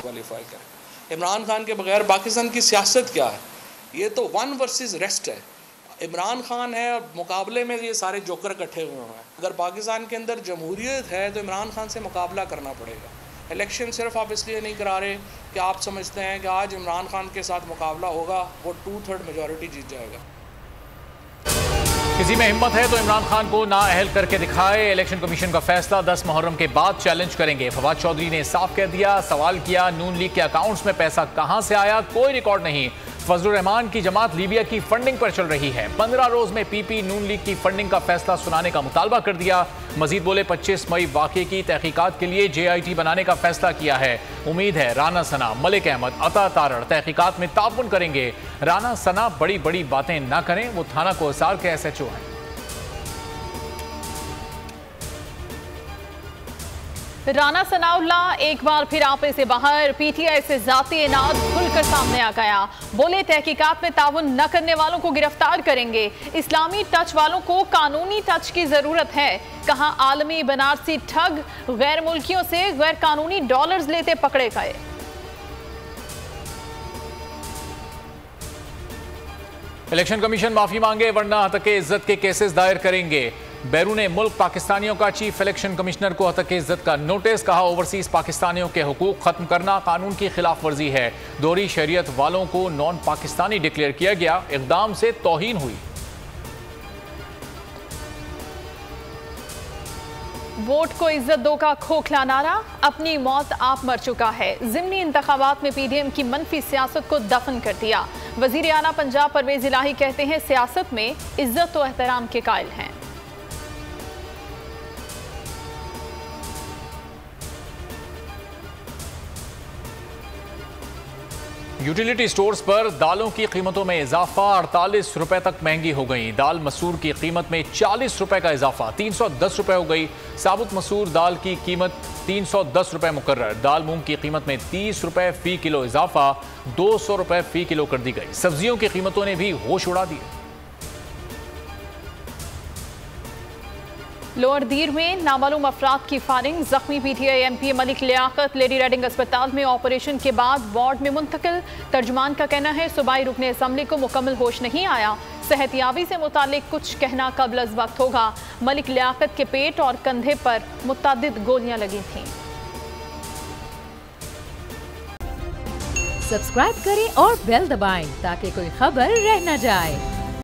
Disqualify करें। इमरान खान के बगैर पाकिस्तान की सियासत क्या है? ये तो वन वर्सेस रेस्ट है। इमरान खान है और मुकाबले में ये सारे जोकर इकट्ठे हुए हैं। अगर पाकिस्तान के अंदर जमहूरियत है तो इमरान खान से मुकाबला करना पड़ेगा। इलेक्शन सिर्फ आप इसलिए नहीं करा रहे कि आप समझते हैं कि आज इमरान खान के साथ मुकाबला होगा, वो 2/3 मेजॉरिटी जीत जाएगा। किसी में हिम्मत है तो इमरान खान को नाअहल करके दिखाए। इलेक्शन कमीशन का फैसला 10 मुहर्रम के बाद चैलेंज करेंगे। फवाद चौधरी ने साफ कह दिया, सवाल किया नून लीग के अकाउंट्स में पैसा कहां से आया, कोई रिकॉर्ड नहीं। फजलुर रहमान की जमात लीबिया की फंडिंग पर चल रही है। 15 रोज में पीपी नून लीग की फंडिंग का फैसला सुनाने का मुतालबा कर दिया। मजीद बोले 25 मई वाक़े की तहकीकात के लिए JIT बनाने का फैसला किया है। उम्मीद है राना सना, मलिक अहमद, अता तारड़ तहकीकात में ताउन करेंगे। राना सना बड़ी बड़ी बातें ना करें, वो थाना कोहसार के SHO हैं। राना सनाउल्लाह एक बार फिर आपे से बाहर। PTI से जाती इनाद खुलकर सामने आ गया। बोले तहकीकात में ताउन न करने वालों को गिरफ्तार करेंगे। इस्लामी टच वालों को कानूनी टच की जरूरत है। कहा आलमी बनारसी ठग गैर मुल्कियों से गैर कानूनी डॉलर्स लेते पकड़े गए। इलेक्शन कमीशन माफी मांगे वरना हतके इज्जत के केसेस दायर करेंगे। बैरूने मुल्क पाकिस्तानियों का चीफ इलेक्शन कमिश्नर को हतके इज्जत का नोटिस। कहा ओवरसीज पाकिस्तानियों के हुकूक खत्म करना कानून की खिलाफ वर्जी है। दोहरी शरीयत वालों को नॉन पाकिस्तानी डिक्लेयर किया गया, इक़दाम से तौहीन हुई। वोट को इज्जत दो का खोखला नारा, अपनी मौत आप मर चुका है। ज़िमनी इंतखाबात में PDM की मनफी सियासत को दफन कर दिया। वजीर आला पंजाब परवेज इलाही कहते हैं सियासत में इज्जत व एहतराम के कायल हैं। यूटिलिटी स्टोर्स पर दालों की कीमतों में इजाफा, 48 रुपए तक महंगी हो गई। दाल मसूर की कीमत में 40 रुपए का इजाफा, 310 रुपए हो गई। साबुत मसूर दाल की कीमत 310 रुपए मुकर्रर। दाल मूंग की कीमत में 30 रुपए फी किलो इजाफा, 200 रुपए फी किलो कर दी गई। सब्जियों की कीमतों ने भी होश उड़ा दिए। लोअर दीर में नामालूम अफराद की फायरिंग, जख्मी PTI MP Malik Liaquat Lady Reading अस्पताल में ऑपरेशन के बाद वार्ड में मुंतकिल। तर्जुमान का कहना है सूबाई रुकने असम्बली को मुकम्मल होश नहीं आया। सेहतियाबी से मुतालिक कुछ कहना कबल अज वक्त होगा। मलिक लियाकत के पेट और कंधे पर मुतअद्दिद गोलियां लगी थीं। सब्सक्राइब करें और बेल दबाएं ताकि कोई खबर रह न जाए।